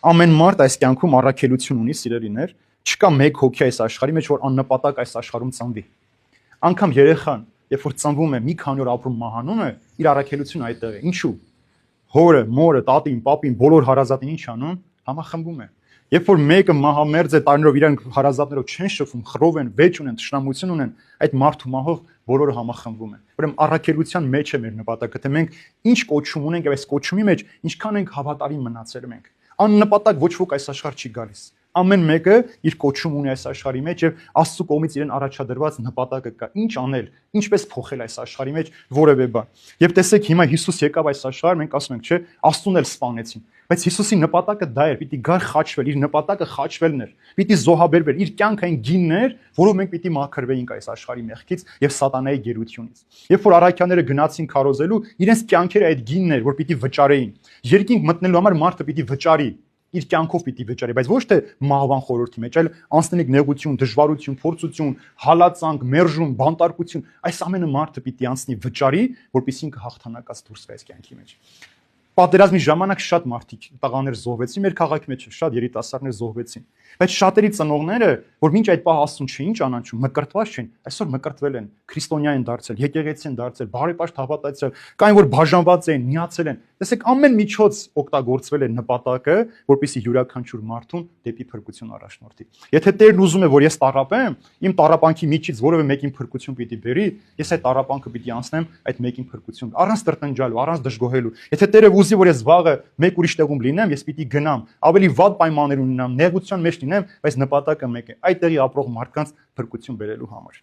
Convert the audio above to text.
Ամեն մարդ այս կյանքում առաքելություն ունի, սիրելիներ, չկա մեկ հոգի այս աշխարհի մեջ, որ աննպատակ այս աշխարհում ծնվի։ Անկամ երեխան, երբ որ ծնվում է, մի քանի օր ապրում մահանում է, իր առաքելությունը այդտեղ է։ Ինչու՞։ Հորը, մորը, տատին, պապին, բոլոր հարազատին ինչ անում, համախմբում է։ Երբ որ մեկը մահամերձ է, տարիներով իրանք հարազատներով չեն շփվում, խռով են, վեճ ունեն, թշնամություն ունեն, այդ մարդու մահով բոլորը համախմբվում են։ Ուրեմն առաքելության մեջ է մեր նպատակը, թե մենք ինչ կոչում ունենք եւ այս կոչումի մեջ ինչքան ենք հավատարիմ մնացել մենք։ Աննպատակ ոչ ոք այս աշխարհ չի գալիս։ Ամեն մեկը իր կոչում ունի այս աշխարհի մեջ եւ Աստծո կողմից իրեն առաջադրված նպատակը կա։ Ինչ անել, ինչպես փոխել այս աշխարհի մեջ որևէ բան։ Եվ տեսեք, հիմա Հիսուս եկավ այս աշխարհ, մենք ասում ենք, չէ, Աստծուն էլ սպանեցին։ Բայց Հիսուսի նպատակը դա էր, պիտի գար խաչվել, իր նպատակը խաչվելն էր։ Պիտի զոհաբերվեր, իր կյանքը այն գինն էր, որով մենք պիտի մաքրվեինք այս աշխարհի մեղքից եւ սատանայի գերությունից։ Երբ որ առաքյաները գնացին քարոզելու, իրենց կյանքերը այդ գինն էր, որ պիտի վճարեին։ Երկինք մտնելու համար մարդը պիտի վճարի, իր կյանքով պիտի վճարի, բայց ոչ թե մահվան խորհրդի մեջ, այլ անսնիկ նեղություն, դժվարություն, փորձություն, հալածանք, մերժում, բանտարկություն, այս ամենը մարդը պիտի անցնի վճարի, որպեսզի ինքը հաղթանակած դուրս գա այս կյանքի մեջ։ Պատերազմի ժամանակ շատ մարդիկ տղաներ զոհվեցին, մեր քաղաքի մեջ շատ երիտասարդներ զոհվեցին, բայց շատերի ծնողները, որ մինչ այդ պահ Աստծուն չէին ճանաչում, մկրտված չէին, այսօր մկրտվել են, քրիստոնյա են դարձել, եկեղեցի են դարձել, բարեպաշտ հավատացել, կային որ բաժանված են, միացել են։ Տեսեք, ամեն միջոց օգտագործվել է նպատակը, որպեսզի յուրաքանչյուր մարդուն դեպի փրկություն առաջնորդի։ Եթե Տերն ուզում է, որ ես տառապեմ, իմ տառապանքի միջից որևէ մեկին փրկություն պիտի բերի, ես այդ տառապանքը պիտի անցնեմ այդ մեկին փրկություն, առանց տրտնջալու, առանց դժգոհելու։ Եթե Տերը ուզի, որ ես վաղը մեկ ուրիշ տեղում լինեմ, ես պիտի գնամ, ավելի վատ պայմաններ ունենամ, նեղության մեջ լինեմ, բայց նպատակը մեկ է՝ այդ տեղի ապրող մարդկանց փրկություն բերելու համար։